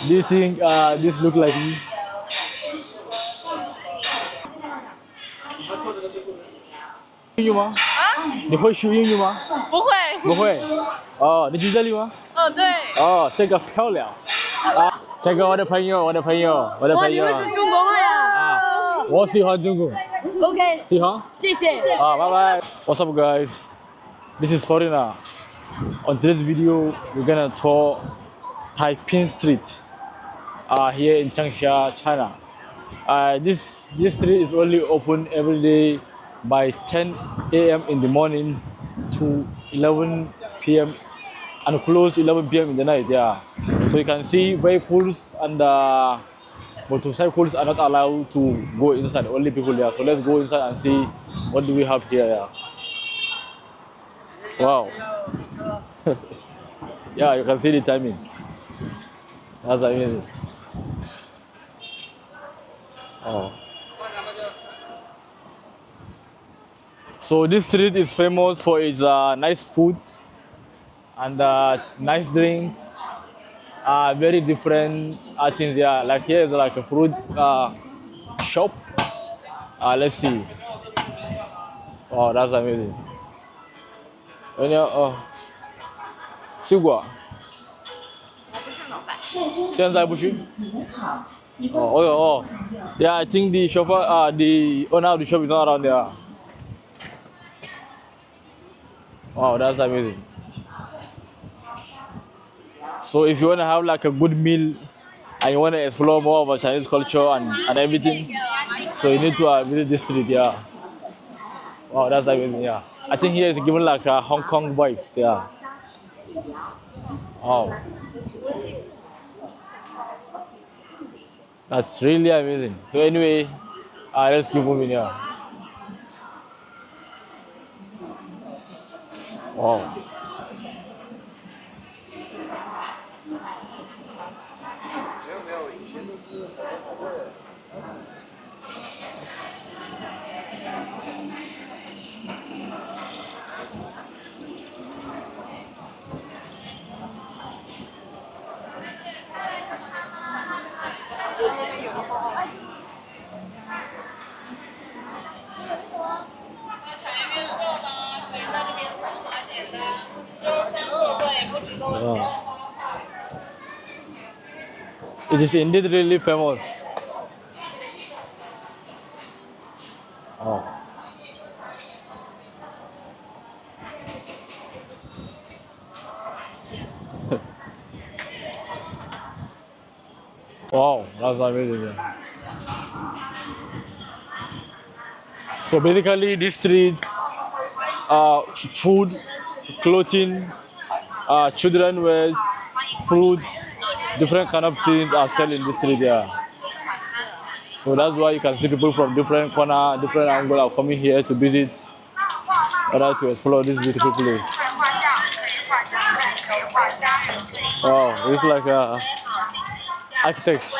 Do you think this look like me? 英语吗？你会说英语吗？不会。不会。哦，你住这里吗？对。哦，这个漂亮。啊，这个我的朋友。哇，你会说中国话呀？啊，我喜欢中国。OK。喜欢。谢谢。啊，拜拜。What's up, guys? This is Foreigner. On today's video, we're gonna tour Taiping Street here in Changsha, China. This street is only open every day by 10 a.m. in the morning to 11 p.m. and close 11 p.m. in the night. Yeah, so you can see vehicles and motorcycles are not allowed to go inside. Only people there. So let's go inside and see what do we have here. Yeah. Wow. Yeah, you can see the timing. That's amazing. Oh. So this street is famous for its nice foods and nice drinks. Very different things. Yeah, like here is like a fruit shop. Let's see. Oh, that's amazing. 水果。现在不行。Oh. Yeah, I think the shopper, the owner of the shop is not around there. Wow, that's amazing. So if you want to have like a good meal and you want to explore more about Chinese culture and everything, so you need to visit this street, yeah. Wow, that's amazing, yeah. I think here is given like a Hong Kong vibes, yeah. Wow. That's really amazing. So anyway, let's keep moving here. Wow. It is indeed really famous. Oh. Wow, that's amazing. So basically, these streets, food, clothing, children wears, fruits, different kind of things are sold in this street. Yeah. So that's why you can see people from different corner, different angle are coming here to visit, or to explore this beautiful place. Wow, it's like architects.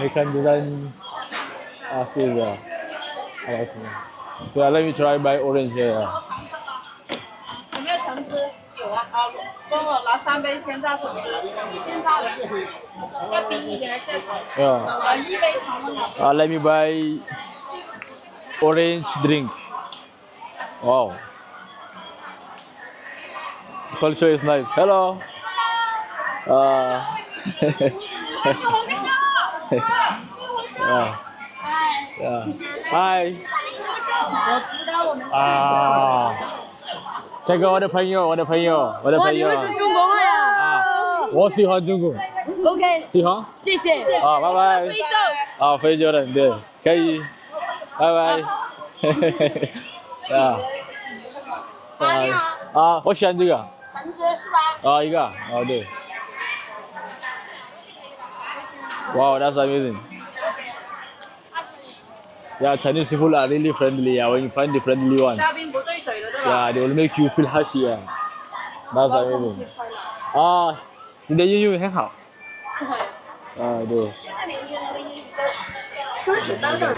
He can design things. Yeah. I like it. So let me try buy orange here. Yeah. 有没有橙汁？有啊。帮我拿3杯鲜榨橙汁，鲜榨的，要冰一点还是现炒？1杯常温的。Let me buy orange drink. Wow. Culture is nice. Hello. Yeah. Hi. 我知道我们。这个我的朋友。哇，你会说中国话呀？我喜欢中国。OK。喜欢。谢谢。拜拜。非洲。非洲人对，可以。拜拜。你好。我选这个。橙汁是吧？一个。对。Wow, that's amazing. Yeah, Chinese people are really friendly. Yeah, when you find the friendly ones. Yeah, they will make you feel happy. Yeah. That's amazing. 你的英语很好。对。现在年轻人的英语说起当然。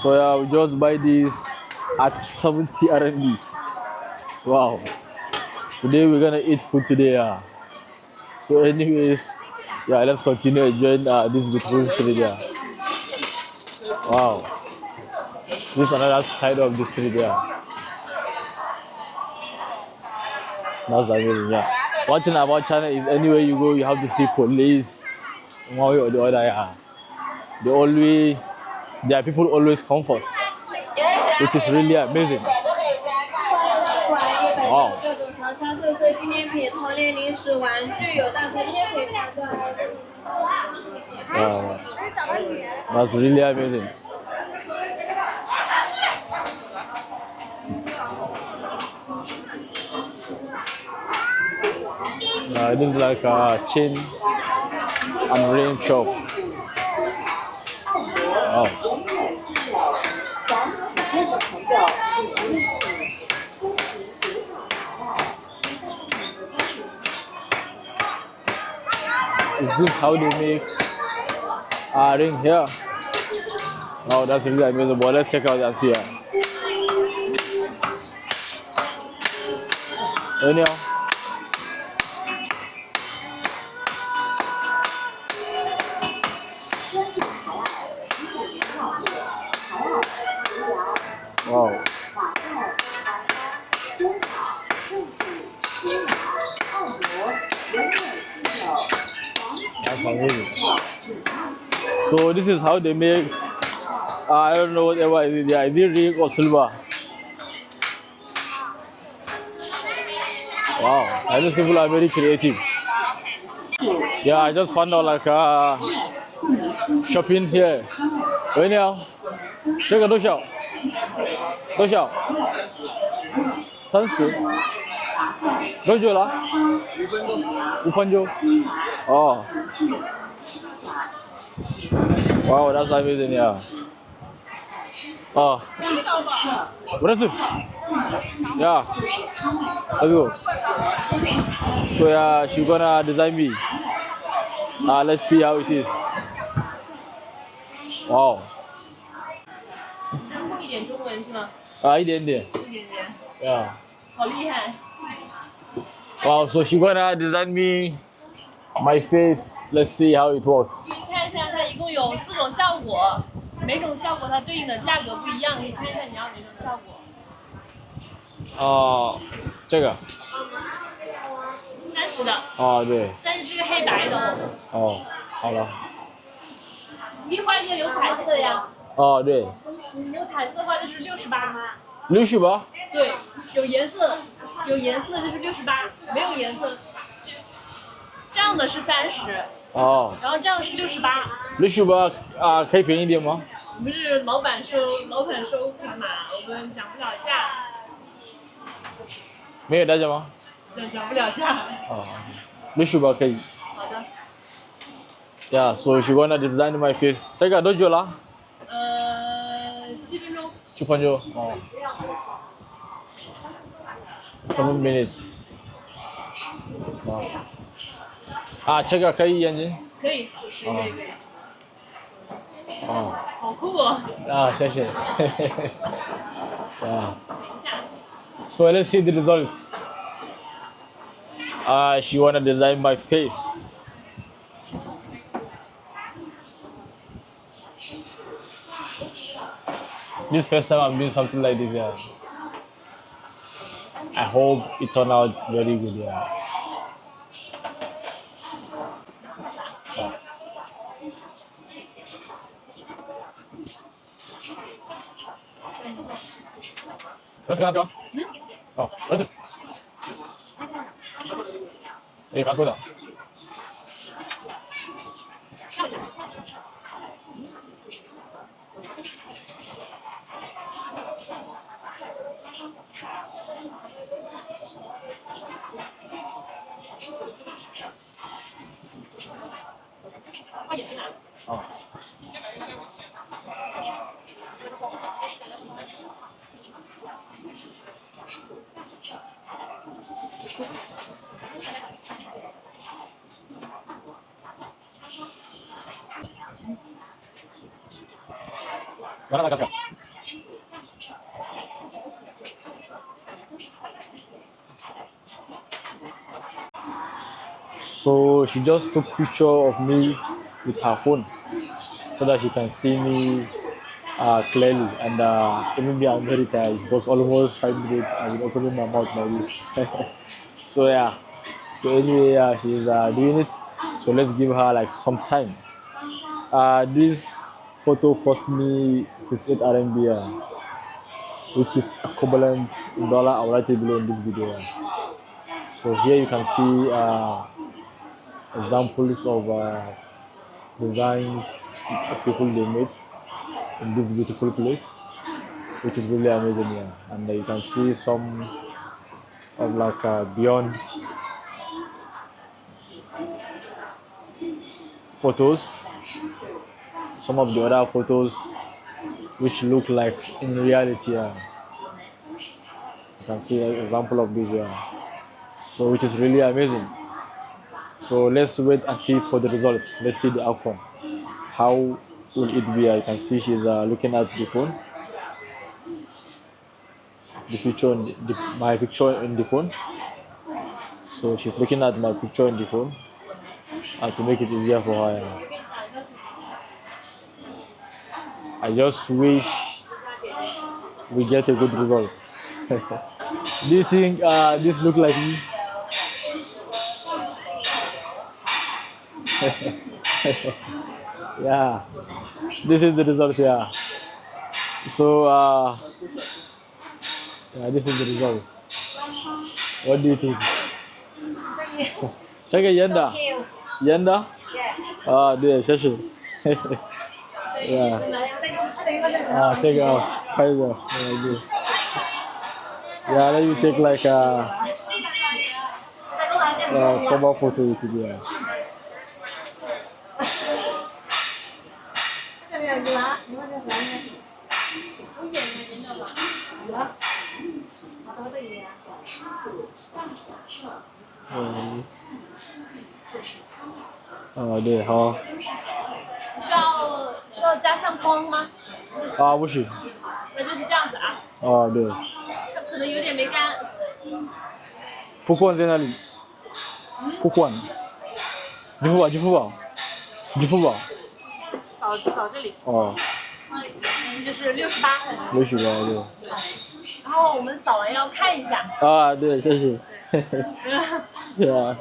So yeah, we just buy this at 70 RMB. Wow. Today we're gonna eat food today. Yeah. So anyways, yeah, let's continue enjoying this beautiful street. Yeah. Wow. This is another side of the street. Yeah. That's amazing. Yeah. One thing about China is anywhere you go, you have to see police one way or the other. Yeah. They always, their people always come first, which is really amazing. Wow. Wow. That's really amazing. It is like a chain and rain shop. Wow. Is this how they make ring here? Oh, that's really amazing. But let's check out that here. Anyhow. Wow. That's amazing. So this is how they make. I don't know whatever it is. Yeah, is it ring or silver? Wow, I think people are very creative. Yeah, I just found out like shopping here. Anyhow,这个多少？多少？30？多久了？5分钟。哦。Wow, that's amazing, yeah. Oh. What is it? Yeah. Let's go. So yeah, she's gonna design me. Let's see how it is. Wow. 会一点中文是吗？一点点。一点点。Yeah. 好厉害。Wow, so she's gonna design me my face. Let's see how it works. 看一下，它一共有4种效果，每种效果它对应的价格不一样，你看一下你要哪种效果。这个。30的。对。30是个黑白的哦。好了。你换一个有彩色的呀。对。有彩色的话就是68。68？对，有颜色就是68，没有颜色。这样的是30。然后这样是68。68可以便宜一点吗？我们是老板收款码，我们讲不了价。没有大家吗？讲不了价。68可以。好的。Yeah, so she gonna design my face. 这个多久了？7分钟。7分钟。7 minutes。这个可以眼睛？可以。好酷哦！谢谢。So let's see the result. She wanna design my face. This first time I'm doing something like this, yeah. I hope it turned out very good, yeah. Let's go. Let's go. Hey, let's go. Mana nak So she just took picture of me with her phone so that she can see me clearly. And even me, I'm very tired. It was almost 5 minutes. I've been opening my mouth like this. So yeah. So anyway, she's doing it. So let's give her like some time. This photo cost me 68 RMB, which is equivalent in dollar. I'll write it below in this video. So here you can see examples of designs people they made in this beautiful place, which is really amazing here. And you can see some of like beyond photos, some of the other photos which look like in reality. You can see an example of this here, so which is really amazing. So let's wait and see for the result. Let's see the outcome. How will it be? You can see she's looking at the phone, the picture, my picture in the phone. So she's looking at my picture in the phone, to make it easier for her. I just wish we get a good result. Do you think this look like me? Yeah, this is the result. Yeah. So yeah, this is the result. What do you think? Check it, Yenda. Yenda? Ah, there, check it. Yeah. Check it out. How you go? Like this. Yeah, let me take like a cover photo with it. Yeah.对，好。需要加上光吗？不是。那就是这样子啊。对。它可能有点没干。铺罐在哪里？铺罐。你付吧，你付吧，你付吧。扫这里。就是68。68，对。然后我们扫完要看一下。对，谢谢。对啊。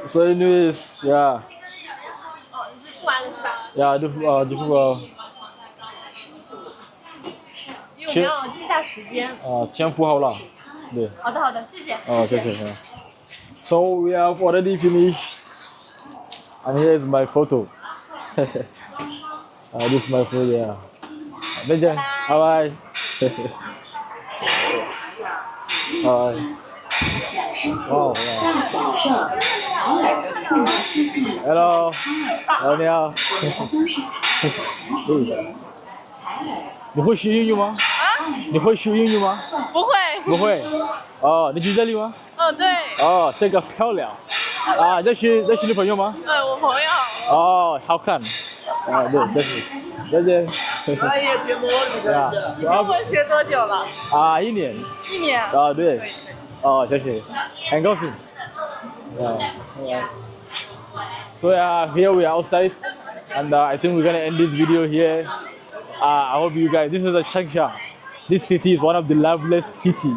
So anyways, yeah. 你是付完了是吧？就付吧。因为我们要记下时间。钱付好了。对。好的，谢谢。谢谢。So we have already finished, and here is my photo. This is my photo. Yeah. Bye bye. Bye. Wow. Hello. 你好。你会学英语吗？你会学英语吗？不会。不会。你住这里吗？对。这个漂亮。认识你朋友吗？我朋友。好看。对，再见。你中文学多久了？1年。1年。对。谢谢，很高兴。So yeah, here we are outside, and I think we're gonna end this video here. I hope you guys. This is Changsha. This city is one of the liveliest city,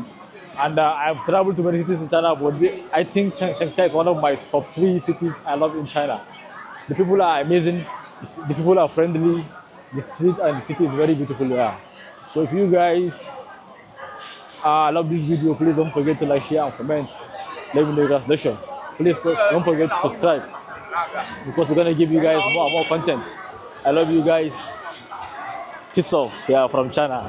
and I've traveled to many cities in China, but I think Changsha is one of my top 3 cities I love in China. The people are amazing. The people are friendly. The street and the city is very beautiful. Yeah. So if you guys love this video, please don't forget to like, share, and comment. Let me know your suggestion. Please don't forget to subscribe, because we're gonna give you guys more content. I love you guys. Peace off. Yeah, from China.